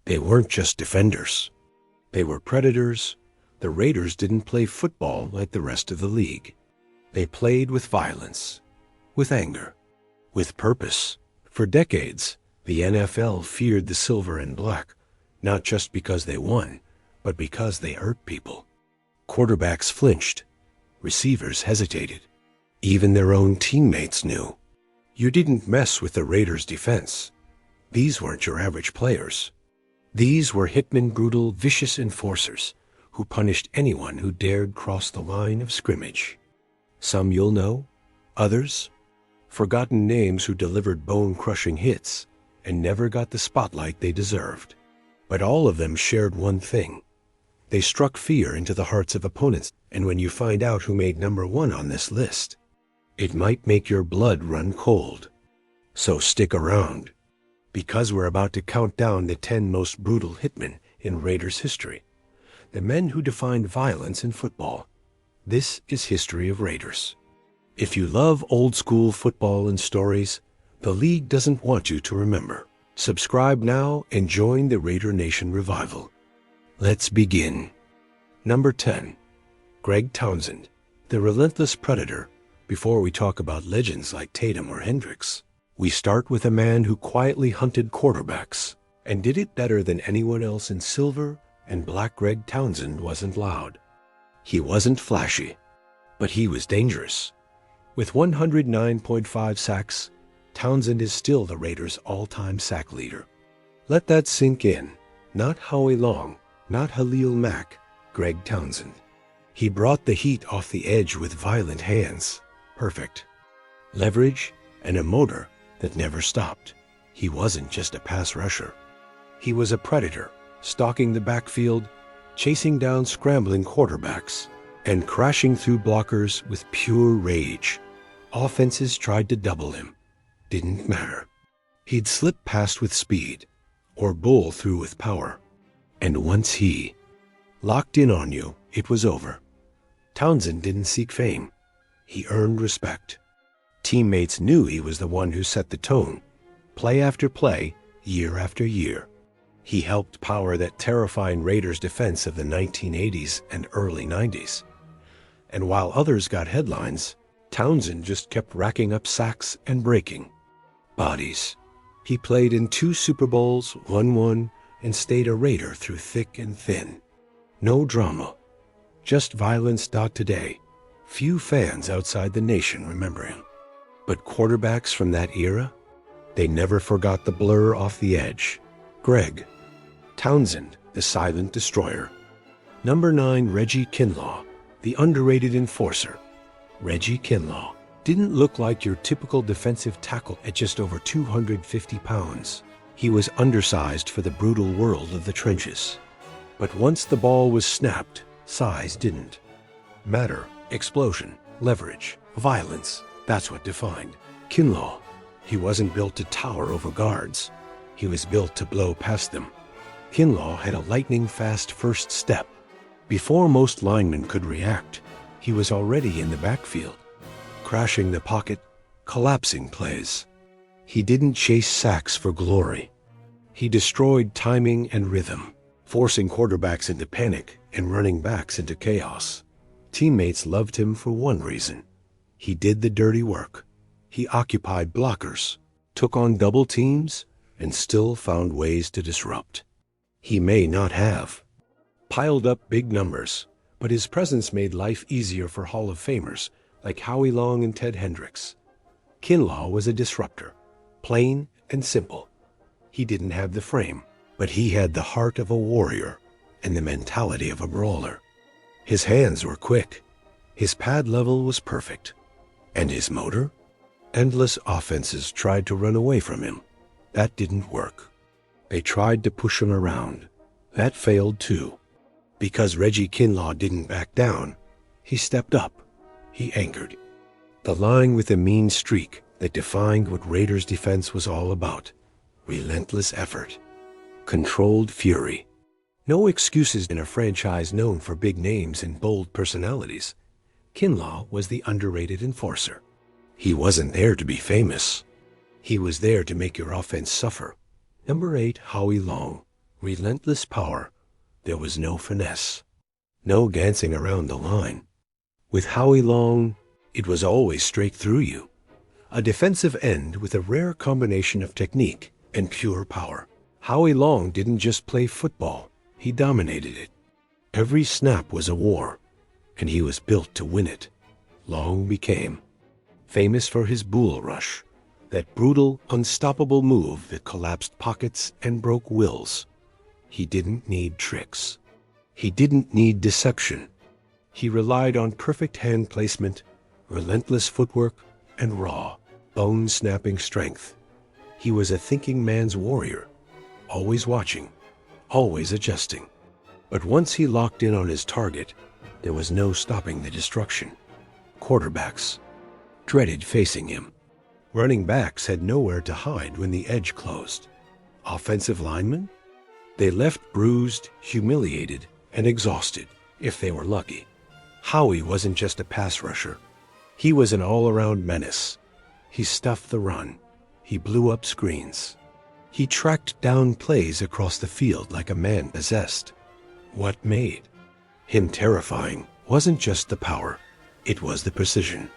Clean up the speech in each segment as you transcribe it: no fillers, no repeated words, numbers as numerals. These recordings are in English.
They weren't just defenders. They were predators. The Raiders didn't play football like the rest of the league. They played with violence, with anger, with purpose. For decades, the NFL feared the silver and black, not just because they won, but because they hurt people. Quarterbacks flinched. Receivers hesitated. Even their own teammates knew. You didn't mess with the Raiders' defense. These weren't your average players. These were Hitmen, brutal, vicious enforcers who punished anyone who dared cross the line of scrimmage. Some you'll know, others, forgotten names who delivered bone-crushing hits and never got the spotlight they deserved. But all of them shared one thing. They struck fear into the hearts of opponents, and when you find out who made number one on this list, it might make your blood run cold. So stick around, because we're about to count down the 10 most brutal hitmen in Raiders history, the men who defined violence in football. This is History of Raiders. If you love old-school football and stories, the league doesn't want you to remember. Subscribe now and join the Raider Nation revival. Let's begin. Number 10. Greg Townsend, the relentless predator. Before we talk about legends like Tatum or Hendrix, we start with a man who quietly hunted quarterbacks and did it better than anyone else in silver and black. Greg Townsend wasn't loud. He wasn't flashy, but he was dangerous. With 109.5 sacks, Townsend is still the Raiders' all-time sack leader. Let that sink in. Not Howie Long, not Khalil Mack, Greg Townsend. He brought the heat off the edge with violent hands. Perfect. Leverage and a motor that never stopped. He wasn't just a pass rusher. He was a predator, stalking the backfield, chasing down scrambling quarterbacks, and crashing through blockers with pure rage. Offenses tried to double him. Didn't matter. He'd slip past with speed, or bowl through with power. And once he locked in on you, it was over. Townsend didn't seek fame. He earned respect. Teammates knew he was the one who set the tone, play after play, year after year. He helped power that terrifying Raiders defense of the 1980s and early 90s. And while others got headlines, Townsend just kept racking up sacks and breaking bodies. He played in 2 Super Bowls, won 1, and stayed a Raider through thick and thin. No drama, just violence. Today, few fans outside the nation remember him. But quarterbacks from that era, they never forgot the blur off the edge. Greg Townsend, the silent destroyer. Number 9, Reggie Kinlaw, the underrated enforcer. Reggie Kinlaw didn't look like your typical defensive tackle at just over 250 pounds. He was undersized for the brutal world of the trenches. But once the ball was snapped, size didn't matter. Explosion, leverage, violence, that's what defined Kinlaw. He wasn't built to tower over guards. He was built to blow past them. Kinlaw had a lightning-fast first step. Before most linemen could react, he was already in the backfield, crashing the pocket, collapsing plays. He didn't chase sacks for glory. He destroyed timing and rhythm, forcing quarterbacks into panic and running backs into chaos. Teammates loved him for one reason. He did the dirty work. He occupied blockers, took on double teams, and still found ways to disrupt. He may not have piled up big numbers, but his presence made life easier for Hall of Famers like Howie Long and Ted Hendricks. Kinlaw was a disruptor, plain and simple. He didn't have the frame, but he had the heart of a warrior and the mentality of a brawler. His hands were quick, his pad level was perfect, and his motor? Endless offenses tried to run away from him. That didn't work. They tried to push him around. That failed too. Because Reggie Kinlaw didn't back down, he stepped up. He anchored. The line with a mean streak that defined what Raiders defense was all about. Relentless effort. Controlled fury. No excuses in a franchise known for big names and bold personalities. Kinlaw was the underrated enforcer. He wasn't there to be famous. He was there to make your offense suffer. Number 8, Howie Long, Relentless power. There was no finesse. No dancing around the line. With Howie Long, it was always straight through you. A defensive end with a rare combination of technique and pure power. Howie Long didn't just play football, he dominated it. Every snap was a war, and he was built to win it. Long became famous for his bull rush, that brutal, unstoppable move that collapsed pockets and broke wills. He didn't need tricks. He didn't need deception. He relied on perfect hand placement, relentless footwork, and raw, bone-snapping strength. He was a thinking man's warrior, always watching, always adjusting. But once he locked in on his target, there was no stopping the destruction. Quarterbacks dreaded facing him. Running backs had nowhere to hide when the edge closed. Offensive linemen? They left bruised, humiliated, and exhausted, if they were lucky. Howie wasn't just a pass rusher. He was an all-around menace. He stuffed the run. He blew up screens. He tracked down plays across the field like a man possessed. What made him terrifying wasn't just the power, it was the precision.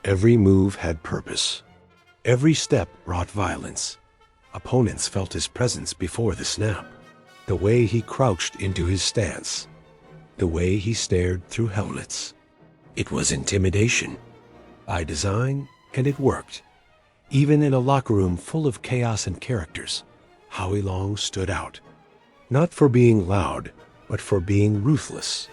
Every move had purpose. Every step brought violence. Opponents felt his presence before the snap. The way he crouched into his stance. The way he stared through helmets. It was intimidation. By design, and it worked. Even in a locker room full of chaos and characters, Howie Long stood out. Not for being loud, but for being ruthless.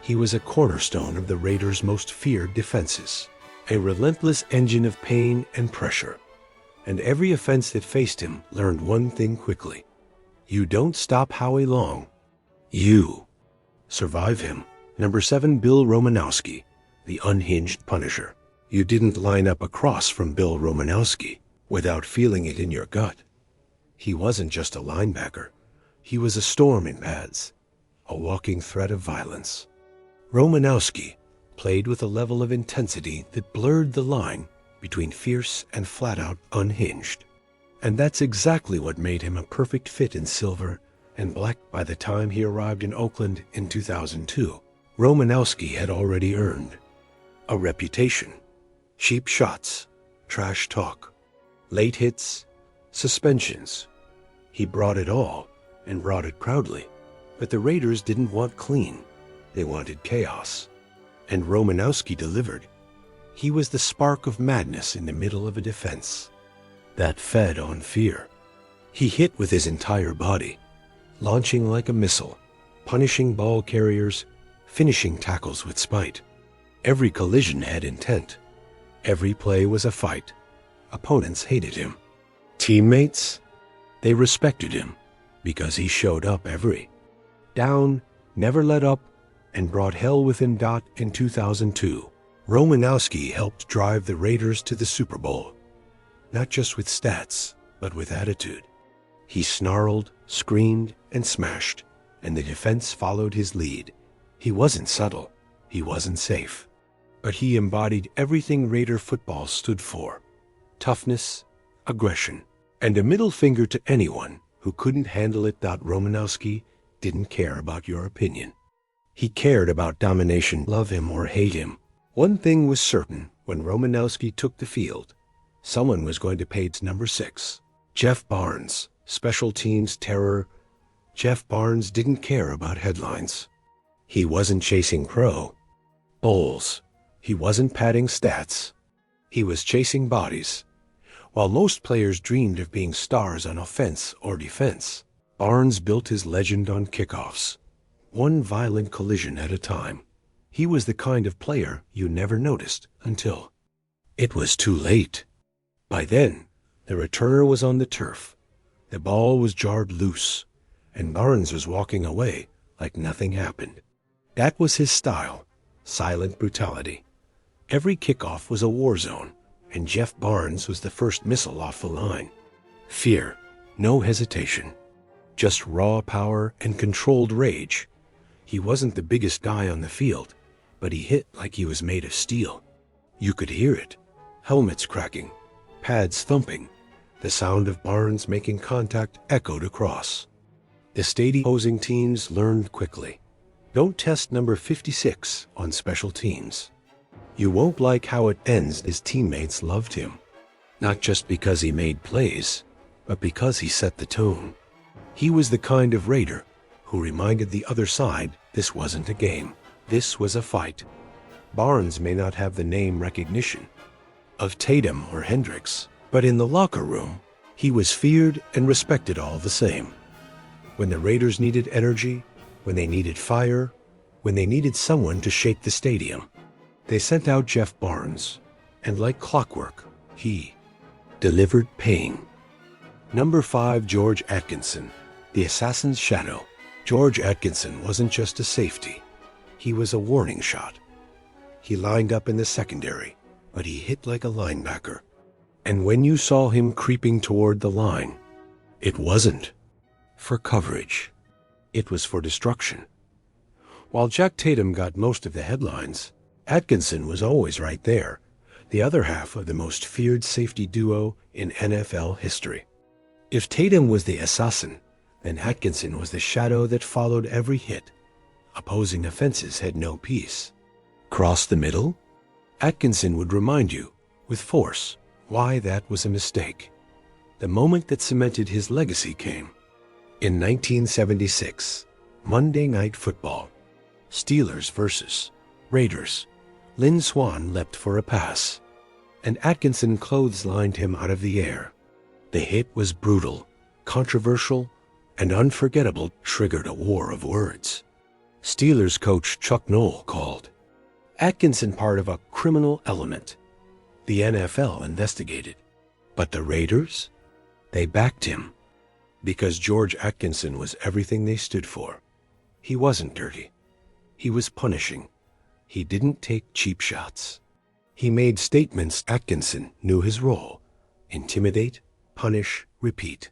He was a cornerstone of the Raiders' most feared defenses, a relentless engine of pain and pressure. And every offense that faced him learned one thing quickly. You don't stop Howie Long. You survive him. Number 7, Bill Romanowski, the unhinged Punisher. You didn't line up across from Bill Romanowski without feeling it in your gut. He wasn't just a linebacker. He was a storm in pads, a walking threat of violence. Romanowski played with a level of intensity that blurred the line between fierce and flat-out unhinged. And that's exactly what made him a perfect fit in silver and black by the time he arrived in Oakland in 2002. Romanowski had already earned a reputation. Cheap shots, trash talk, late hits, suspensions. He brought it all, and brought it proudly. But the Raiders didn't want clean. They wanted chaos. And Romanowski delivered. He was the spark of madness in the middle of a defense that fed on fear. He hit with his entire body, launching like a missile, punishing ball carriers, finishing tackles with spite. Every collision had intent. Every play was a fight. Opponents hated him. Teammates? They respected him because he showed up every down, never let up, and brought hell within dot in 2002. Romanowski helped drive the Raiders to the Super Bowl, not just with stats, but with attitude. He snarled, screamed, and smashed, and the defense followed his lead. He wasn't subtle. He wasn't safe. But he embodied everything Raider football stood for: toughness, aggression, and a middle finger to anyone who couldn't handle it. Romanowski didn't care about your opinion. He cared about domination. Love him or hate him. One thing was certain: when Romanowski took the field, someone was going to pay. Number 6, Jeff Barnes, special teams terror. Jeff Barnes didn't care about headlines. He wasn't chasing pro bowls. He wasn't padding stats. He was chasing bodies. While most players dreamed of being stars on offense or defense, Barnes built his legend on kickoffs, one violent collision at a time. He was the kind of player you never noticed until it was too late. By then, the returner was on the turf. The ball was jarred loose, and Barnes was walking away like nothing happened. That was his style, silent brutality. Every kickoff was a war zone, and Jeff Barnes was the first missile off the line. Fear, no hesitation, just raw power and controlled rage. He wasn't the biggest guy on the field, but he hit like he was made of steel. You could hear it. Helmets cracking, pads thumping. The sound of Barnes making contact echoed across. The stadium opposing teams learned quickly. Don't test number 56 on special teams. You won't like how it ends. His teammates loved him, not just because he made plays, but because he set the tone. He was the kind of Raider who reminded the other side this wasn't a game, this was a fight. Barnes may not have the name recognition of Tatum or Hendrix, but in the locker room, he was feared and respected all the same. When the Raiders needed energy, when they needed fire, when they needed someone to shake the stadium, they sent out Jeff Barnes, and like clockwork, he delivered pain. Number 5, George Atkinson, the assassin's shadow. George Atkinson wasn't just a safety. He was a warning shot. He lined up in the secondary, but he hit like a linebacker. And when you saw him creeping toward the line, it wasn't for coverage. It was for destruction. While Jack Tatum got most of the headlines, Atkinson was always right there, the other half of the most feared safety duo in NFL history. If Tatum was the assassin, then Atkinson was the shadow that followed every hit. Opposing offenses had no peace. Cross the middle? Atkinson would remind you, with force, why that was a mistake. The moment that cemented his legacy came. In 1976, Monday Night Football, Steelers versus Raiders. Lynn Swann leapt for a pass, and Atkinson clotheslined him out of the air. The hit was brutal, controversial, and unforgettable, triggered a war of words. Steelers coach Chuck Noll called Atkinson part of a criminal element. The NFL investigated, but the Raiders, they backed him because George Atkinson was everything they stood for. He wasn't dirty. He was punishing. He didn't take cheap shots. He made statements. Atkinson knew his role: intimidate, punish, repeat.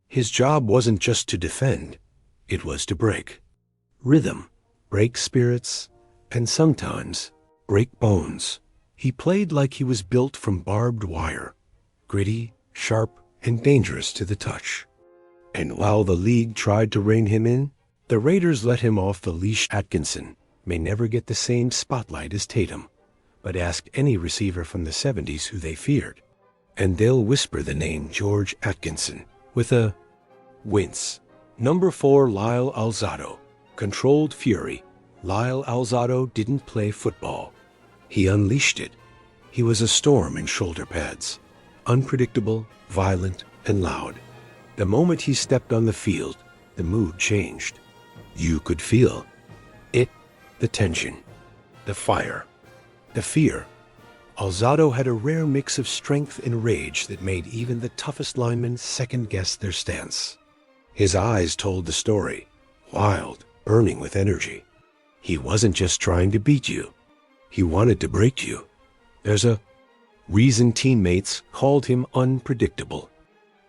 His job wasn't just to defend, it was to break rhythm, break spirits, and sometimes break bones. He played like he was built from barbed wire, gritty, sharp, and dangerous to the touch. And while the league tried to rein him in, the Raiders let him off the leash. Atkinson may never get the same spotlight as Tatum, but ask any receiver from the 70s who they feared, and they'll whisper the name George Atkinson with a wince. Number 4, Lyall Alzado, controlled fury. Lyall Alzado didn't play football. He unleashed it. He was a storm in shoulder pads, unpredictable, violent, and loud. The moment he stepped on the field, the mood changed. You could feel it, the tension, the fire, the fear. Alzado had a rare mix of strength and rage that made even the toughest linemen second-guess their stance. His eyes told the story, wild, burning with energy. He wasn't just trying to beat you. He wanted to break you. There's a reason teammates called him unpredictable.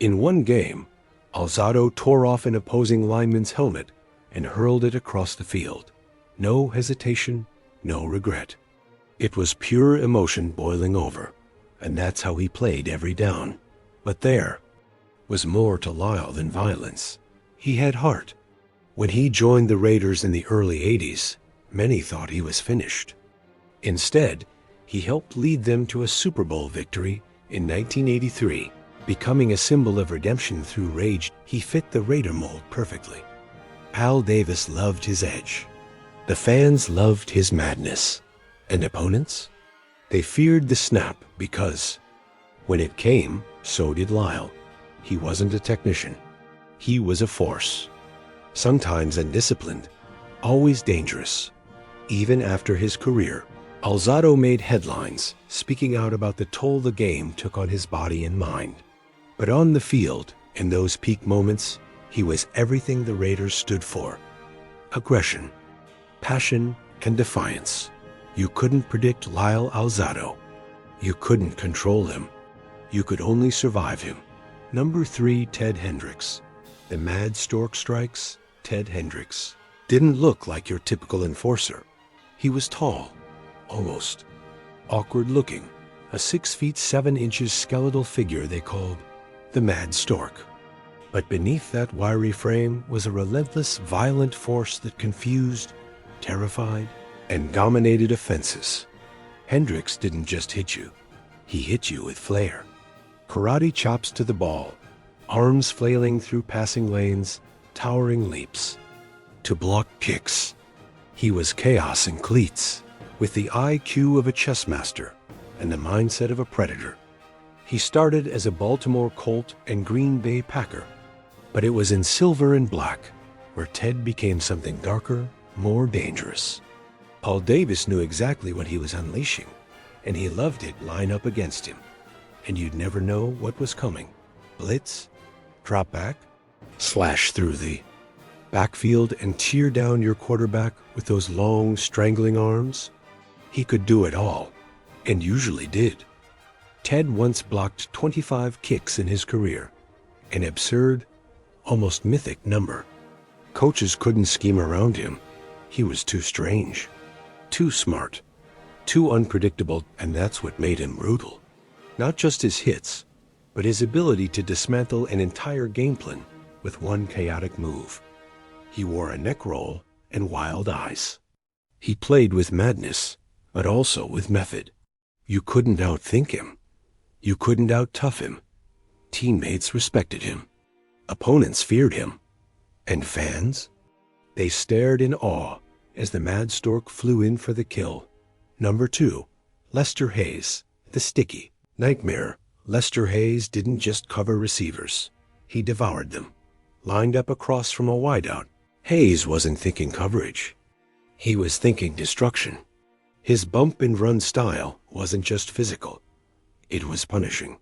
In one game, Alzado tore off an opposing lineman's helmet and hurled it across the field. No hesitation, no regret. It was pure emotion boiling over, and that's how he played every down. But there was more to Lyall than violence. He had heart. When he joined the Raiders in the early 80s, many thought he was finished. Instead, he helped lead them to a Super Bowl victory in 1983, becoming a symbol of redemption through rage. He fit the Raider mold perfectly. Al Davis loved his edge. The fans loved his madness. And opponents? They feared the snap because when it came, so did Lyall. He wasn't a technician. He was a force. Sometimes undisciplined, always dangerous. Even after his career, Alzado made headlines, speaking out about the toll the game took on his body and mind. But on the field, in those peak moments, he was everything the Raiders stood for: aggression, passion, and defiance. You couldn't predict Lyall Alzado. You couldn't control him. You could only survive him. Number 3, Ted Hendricks. The Mad Stork Strikes. Ted Hendricks didn't look like your typical enforcer. He was tall, almost awkward-looking, a 6 feet 7 inches skeletal figure they called the Mad Stork. But beneath that wiry frame was a relentless, violent force that confused, terrified, and dominated offenses. Hendris didn't just hit you. He hit you with flair. Karate chops to the ball, arms flailing through passing lanes, towering leaps. To block kicks. He was chaos in cleats, with the IQ of a chess master and the mindset of a predator. He started as a Baltimore Colt and Green Bay Packer, but it was in silver and black where Ted became something darker, more dangerous. Paul Davis knew exactly what he was unleashing, and he loved it line up against him. And you'd never know what was coming. Blitz, drop back, slash through the backfield and tear down your quarterback with those long, strangling arms. He could do it all, and usually did. Ted once blocked 25 kicks in his career, an absurd, almost mythic number. Coaches couldn't scheme around him. He was too strange, too smart, too unpredictable, and that's what made him brutal. Not just his hits, but his ability to dismantle an entire game plan with one chaotic move. He wore a neck roll and wild eyes. He played with madness, but also with method. You couldn't outthink him. You couldn't out-tough him. Teammates respected him. Opponents feared him. And fans? They stared in awe as the Mad Stork flew in for the kill. Number 2, Lester Hayes, the sticky nightmare. Lester Hayes didn't just cover receivers. He devoured them. Lined up across from a wideout, Hayes wasn't thinking coverage. He was thinking destruction. His bump and run style wasn't just physical. It was punishing.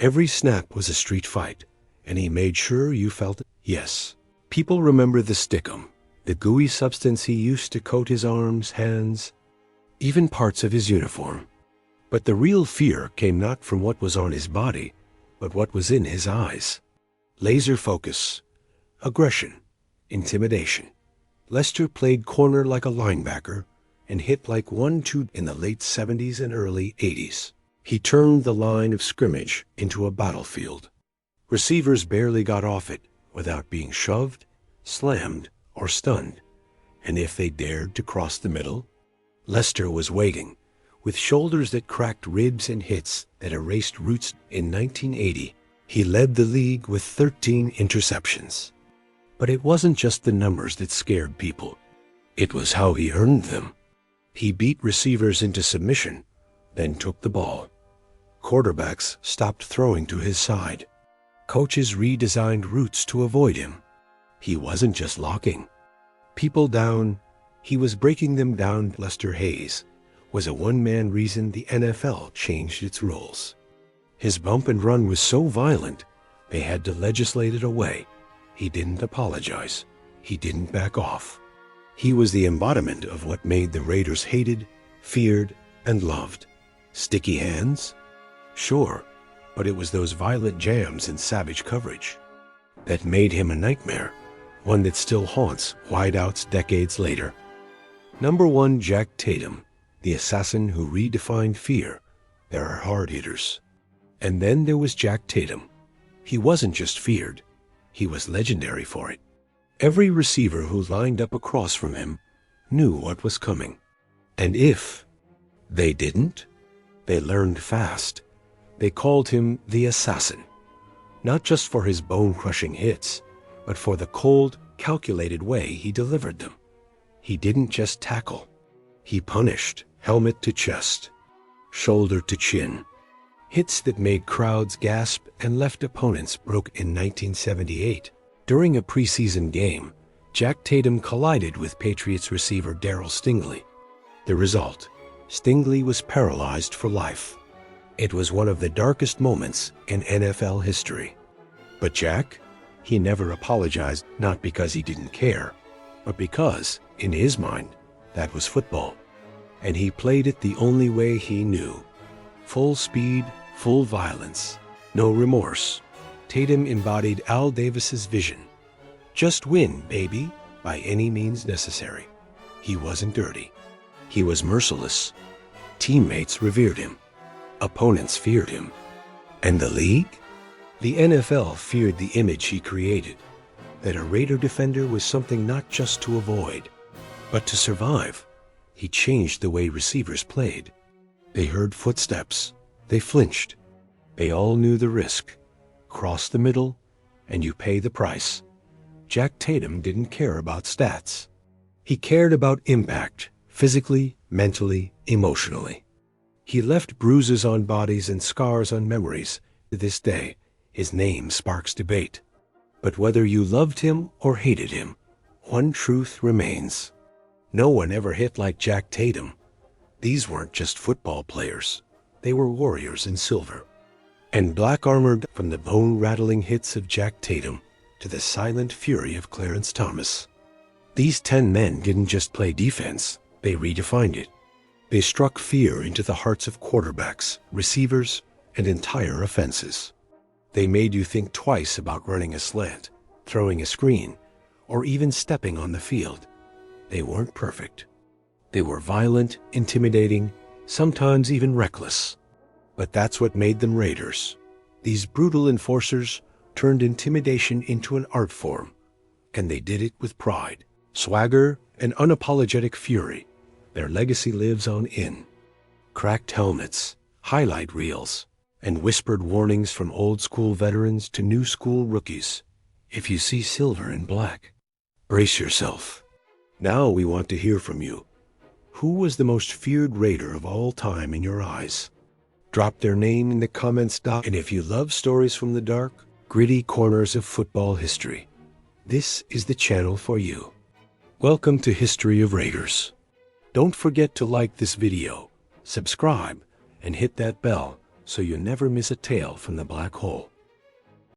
Every snap was a street fight, and he made sure you felt it. Yes, people remember the stickum, the gooey substance he used to coat his arms, hands, even parts of his uniform. But the real fear came not from what was on his body, but what was in his eyes. Laser focus, aggression, intimidation. Lester played corner like a linebacker and hit like 1-2 in the late 70s and early 80s. He turned the line of scrimmage into a battlefield. Receivers barely got off it without being shoved, slammed, or stunned. And if they dared to cross the middle, Lester was waiting, with shoulders that cracked ribs and hits that erased roots. In 1980, he led the league with 13 interceptions. But it wasn't just the numbers that scared people. It was how he earned them. He beat receivers into submission, then took the ball. Quarterbacks stopped throwing to his side. Coaches redesigned routes to avoid him. He wasn't just locking people down, he was breaking them down. Lester Hayes was a one-man reason the NFL changed its rules. His bump and run was so violent, they had to legislate it away. He didn't apologize. He didn't back off. He was the embodiment of what made the Raiders hated, feared, and loved. Sticky hands? Sure, but it was those violent jams and savage coverage that made him a nightmare, one that still haunts wideouts decades later. Number 1, Jack Tatum, the assassin who redefined fear. There are hard hitters. And then there was Jack Tatum. He wasn't just feared. He was legendary for it. Every receiver who lined up across from him knew what was coming. And if they didn't, they learned fast. They called him the assassin, not just for his bone-crushing hits, but for the cold, calculated way he delivered them. He didn't just tackle. He punished, helmet to chest, shoulder to chin. Hits that made crowds gasp and left opponents broke. In 1978, during a preseason game, Jack Tatum collided with Patriots receiver Darryl Stingley. The result, Stingley was paralyzed for life. It was one of the darkest moments in NFL history. But Jack, he never apologized, not because he didn't care, but because, in his mind, that was football. And he played it the only way he knew. Full speed, full violence, no remorse. Tatum embodied Al Davis's vision. Just win, baby, by any means necessary. He wasn't dirty. He was merciless. Teammates revered him. Opponents feared him. And the league? The NFL feared the image he created, that a Raider defender was something not just to avoid, but to survive. He changed the way receivers played. They heard footsteps. They flinched. They all knew the risk. Cross the middle, and you pay the price. Jack Tatum didn't care about stats. He cared about impact, physically, mentally, emotionally. He left bruises on bodies and scars on memories. To this day, his name sparks debate. But whether you loved him or hated him, one truth remains. No one ever hit like Jack Tatum. These weren't just football players. They were warriors in silver and black-armored. From the bone-rattling hits of Jack Tatum to the silent fury of Clarence Thomas, these 10 men didn't just play defense, they redefined it. They struck fear into the hearts of quarterbacks, receivers, and entire offenses. They made you think twice about running a slant, throwing a screen, or even stepping on the field. They weren't perfect. They were violent, intimidating, sometimes even reckless. But that's what made them Raiders. These brutal enforcers turned intimidation into an art form, and they did it with pride, swagger, and unapologetic fury. Their legacy lives on in cracked helmets, highlight reels, and whispered warnings from old-school veterans to new-school rookies. If you see silver and black, brace yourself. Now we want to hear from you. Who was the most feared Raider of all time in your eyes? Drop their name in the comments. And if you love stories from the dark, gritty corners of football history, this is the channel for you. Welcome to History of Raiders. Don't forget to like this video, subscribe, and hit that bell so you never miss a tale from the black hole.